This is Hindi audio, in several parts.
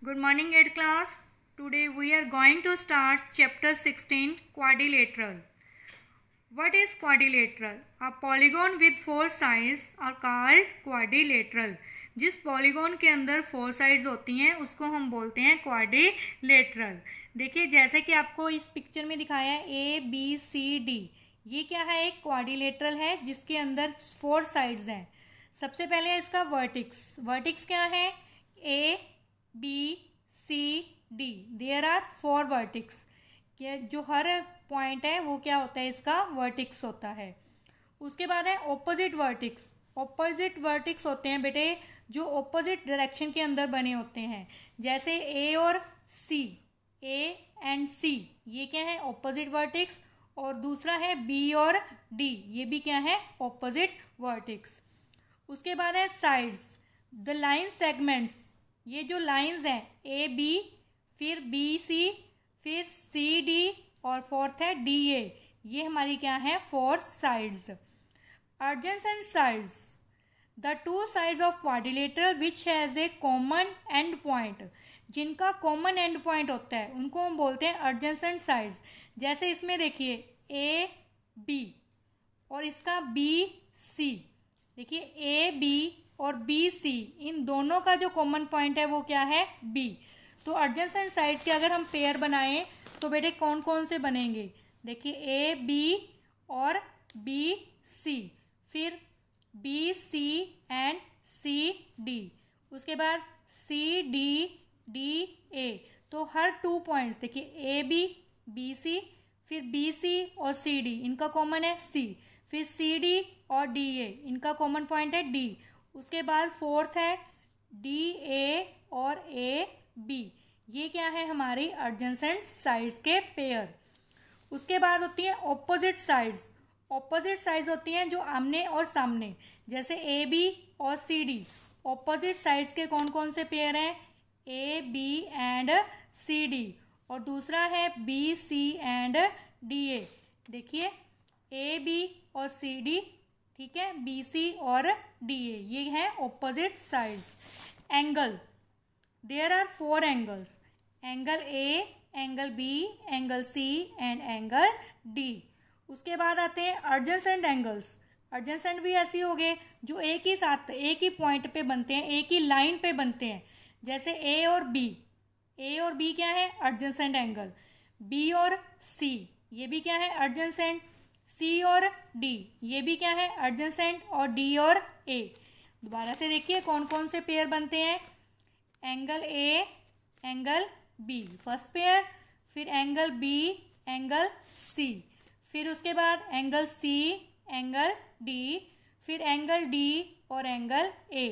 Good morning, 8th class. Today we are going to start chapter 16, quadrilateral. What is quadrilateral? A polygon with four sides are called quadrilateral. जिस पॉलीगॉन के अंदर फोर साइड्स होती हैं उसको हम बोलते हैं क्वाड्रिलेटरल. देखिए जैसे कि आपको इस पिक्चर में दिखाया है ABCD, ये क्या है? एक क्वाड्रिलेटरल है जिसके अंदर फोर साइड्स हैं. सबसे पहले इसका वर्टिक्स क्या है? ABCD. There are four vertex. जो हर पॉइंट है वो क्या होता है? इसका वर्टिक्स होता है. उसके बाद है ऑपोजिट वर्टिक्स होते हैं बेटे जो ऑपोजिट डायरेक्शन के अंदर बने होते हैं. जैसे A और C, A एंड C, ये क्या है? Opposite vertices. और दूसरा है B और D, ये भी क्या है? Opposite vertices. उसके बाद है साइड्स, द लाइन सेगमेंट्स. ये जो लाइंस हैं AB, फिर BC, फिर CD और फोर्थ है DA, ये हमारी क्या है? Four sides. adjacent sides, the two sides of quadrilateral which has a common end point. जिनका कॉमन एंड पॉइंट होता है उनको हम बोलते हैं adjacent sides. जैसे इसमें देखिए AB और इसका BC. देखिए AB और BC, इन दोनों का जो कॉमन पॉइंट है वो क्या है? B. तो adjacent sides के अगर हम पेयर बनाएं तो बेटे कौन कौन से बनेंगे? देखिए AB और BC, फिर BC एंड CD, उसके बाद CDDA. तो हर टू पॉइंट्स देखिए AB, BC, फिर BC और CD, इनका कॉमन है C. फिर CD और DA, इनका कॉमन पॉइंट है D. उसके बाद फोर्थ है DA और AB, ये क्या है? हमारी एडजेसेंट साइड्स के पेयर. उसके बाद होती है ऑपोजिट साइड्स होती हैं जो आमने और सामने. जैसे AB और CD, ऑपोजिट साइड्स के कौन कौन से पेयर हैं? AB and CD. और दूसरा है BC एंड DA. देखिए AB और CD, ठीक है, BC और DA, ये है opposite sides. Angle, there are four angles. Angle A, angle B, angle C and angle D. उसके बाद आते हैं एडजेसेंट एंगल्स. एडजेसेंट भी ऐसे हो गए जो एक ही पॉइंट पे बनते हैं, एक ही लाइन पे बनते हैं. जैसे A और B क्या है? Adjacent angle. B और C, ये भी क्या है? एडजेसेंट. C और D, ये भी क्या है? एडजेसेंट. और D और A. दोबारा से देखिए कौन कौन से पेयर बनते हैं. Angle A, angle B, first pair. फिर एंगल B, एंगल C. फिर उसके बाद एंगल C, एंगल D, फिर एंगल D और एंगल A.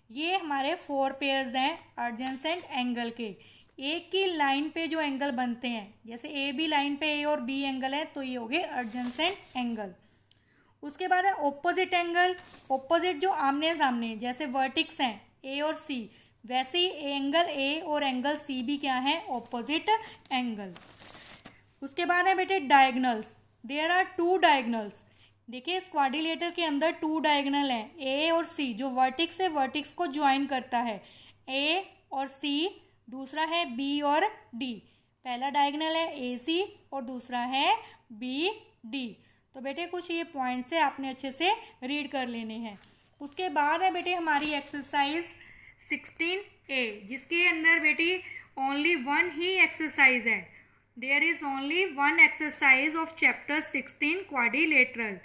ये हमारे फोर पेयर्स हैं एडजेसेंट एंगल के. एक ही लाइन पे जो एंगल बनते हैं, जैसे AB लाइन पे A और B एंगल है तो ये हो गए एडजेसेंट एंगल. उसके बाद है ऑपोजिट एंगल. ऑपोजिट जो आमने सामने, जैसे वर्टिक्स हैं A और C, वैसे ही एंगल A और एंगल C भी क्या है? Opposite angle. उसके बाद है बेटे diagonals. There are two diagonals. देखिए इस क्वाड्रिलेटरल के अंदर टू डायगनल हैं, A और C, जो वर्टिक्स से वर्टिक्स को ज्वाइन करता है. A और C, दूसरा है B और D. पहला डायगनल है AC और दूसरा है BD. तो बेटे कुछ ये पॉइंट्स से आपने अच्छे से रीड कर लेने हैं. उसके बाद है बेटे हमारी एक्सरसाइज 16A, जिसके अंदर बेटी ओनली वन ही एक्सरसाइज है. There is only one exercise of chapter 16 quadrilateral,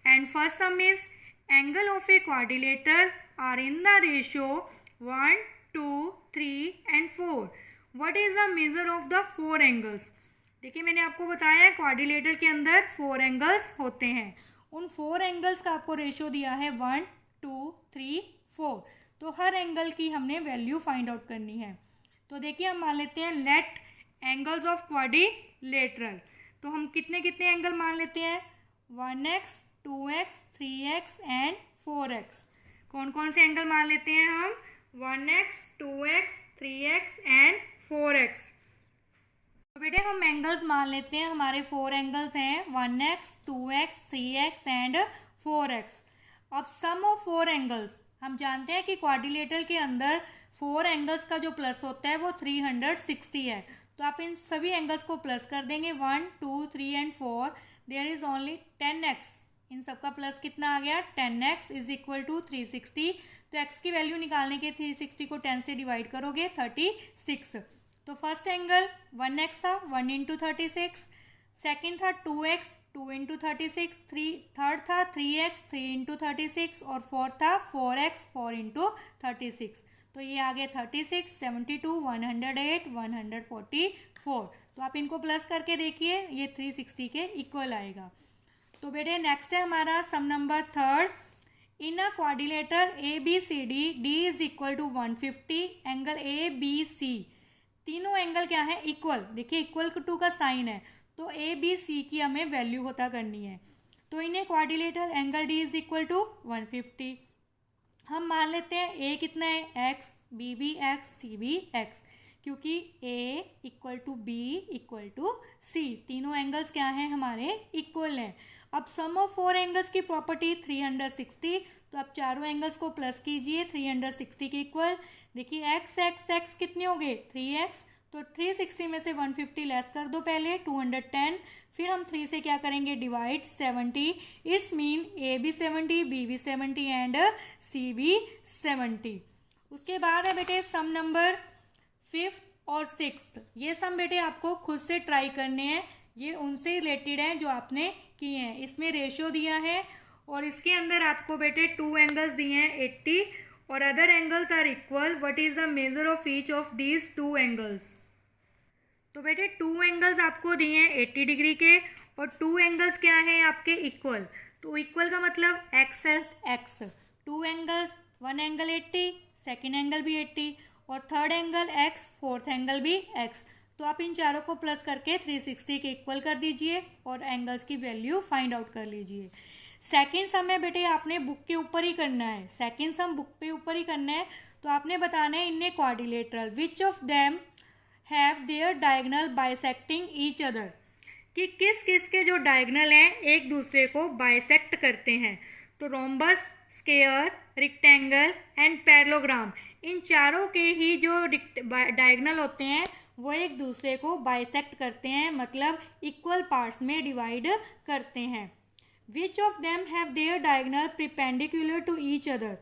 and first sum is angle of a quadrilateral are in the ratio 1, 2, 3 and 4. What is the measure of the four angles? देखिए मैंने आपको बताया है क्वाड्रिलेटरल के अंदर फोर एंगल्स होते हैं. उन फोर एंगल्स का आपको रेशियो दिया है 1, 2, 3, 4. तो हर एंगल की हमने वैल्यू फाइंड आउट करनी है. तो देखिए हम मान लेते हैं लेट एंगल्स ऑफ क्वाड्रिलेटरल. तो हम कितने कितने एंगल मान लेते हैं? 1x, 2x, 3x and 4x. कौन कौन से एंगल मान लेते हैं हम? 1x, 2x, 3x and 4x. तो बेटे हम एंगल्स मान लेते हैं. हमारे फोर एंगल्स हैं 1x, 2x, 3x and 4x. अब सम ऑफ फोर एंगल्स, हम जानते हैं कि क्वाड्रिलेटरल के अंदर 4 एंगल्स का जो प्लस होता है वो 360 है। तो आप इन सभी एंगल्स को प्लस कर देंगे, 1 2 3 and 4। There is only 10x, इन सबका प्लस कितना आ गया 10x इज इक्वल टू 360। तो x की वैल्यू निकालने के 360 को 10 से डिवाइड करोगे 36। तो फर्स्ट एंगल 1x था, 1 इंटू 36। सेकेंड था 2x, 2 इंटू 36। थर्ड था 3x, 3 इंटू 36। और फोर्थ था 4x, 4 इंटू 36। तो ये आ गया 36, 72, 108, 144। तो आप इनको प्लस करके देखिए, ये 360 के इक्वल आएगा। तो बेटे नेक्स्ट है हमारा sum number third. In a quadrilateral ABCD D is equal to 150, angle ABC, तीनों एंगल क्या है इक्वल। देखिए इक्वल टू का साइन है, तो ABC की हमें वैल्यू होता करनी है। तो in a quadrilateral angle D is equal to 150। हम मान लेते हैं A कितना है x, B भी x, C भी x, क्योंकि A equal to B equal to C, तीनों एंगल्स क्या हैं हमारे इक्वल हैं। अब सम ऑफ 4 एंगल्स की प्रॉपर्टी 360, तो आप चारों एंगल्स को प्लस कीजिए 360 के इक्वल। देखिए x x x कितने हो गए 3x, तो 360 में से 150 लेस कर दो पहले 210, फिर हम 3 से क्या करेंगे डिवाइड 70। इट्स मीन A भी 70, B भी 70 एंड C भी 70। उसके बाद है बेटे सम नंबर 5th और 6th। ये सम बेटे आपको खुद से ट्राई करने हैं, ये उनसे रिलेटेड हैं जो आपने किए हैं। इसमें रेशियो दिया है और इसके अंदर आपको बेटे 2 एंगल्स दिए हैं 80 और other angles are equal. What is the measure of each of these 2 angles. तो बेटे 2 एंगल्स आपको दिए हैं 80 डिग्री के और 2 एंगल्स क्या है आपके इक्वल। तो इक्वल का मतलब x है x, 2 angles, 1 angle 80, second angle भी 80 और third angle x, fourth angle भी x। तो आप इन चारों को प्लस करके 360 के इक्वल कर दीजिए और एंगल्स की वैल्यू फाइंड आउट कर लीजिए। सेकेंड सम है बेटे आपने बुक के ऊपर ही करना है, सेकेंड सम बुक पे ऊपर ही करना है। तो आपने बताना है इन quadrilateral which of them have their diagonal bisecting each other, कि किस किस के जो डायगनल हैं एक दूसरे को बाइसेक्ट करते हैं। तो rhombus, square, rectangle and parallelogram, इन चारों के ही जो डायगनल होते हैं वो एक दूसरे को बाइसेक्ट करते हैं, मतलब इक्वल पार्ट्स में डिवाइड करते हैं। Which of them have their diagonal perpendicular to each other.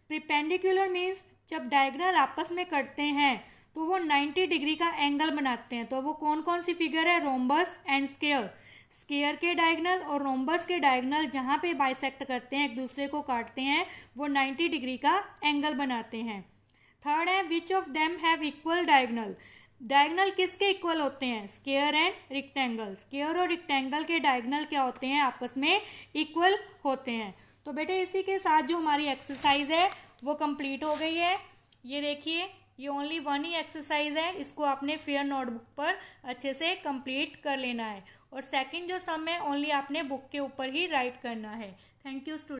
Perpendicular means जब डायगनल आपस में कटते हैं तो वो 90 डिग्री का एंगल बनाते हैं। तो वो कौन कौन सी फिगर है, रोम्बस एंड स्क्वायर। स्क्वायर के डायगनल और रोम्बस के डायगनल जहाँ पे बाइसेक्ट करते हैं एक दूसरे को काटते हैं वो 90 डिग्री का एंगल बनाते हैं। थर्ड है विच of them have equal diagonal. Diagonal किसके इक्वल होते हैं, स्क्वायर एंड रेक्टेंगल। स्क्वायर और रेक्टेंगल के डायगनल क्या होते हैं आपस में इक्वल होते हैं। तो बेटे इसी के साथ जो हमारी एक्सरसाइज है वो कंप्लीट हो गई है। ये देखिए ये ओनली 1 ही एक्सरसाइज है, इसको आपने फेयर नोटबुक पर अच्छे से कंप्लीट कर लेना है। और सेकंड जो सम है ओनली आपने बुक के ऊपर ही राइट करना है। Thank you student.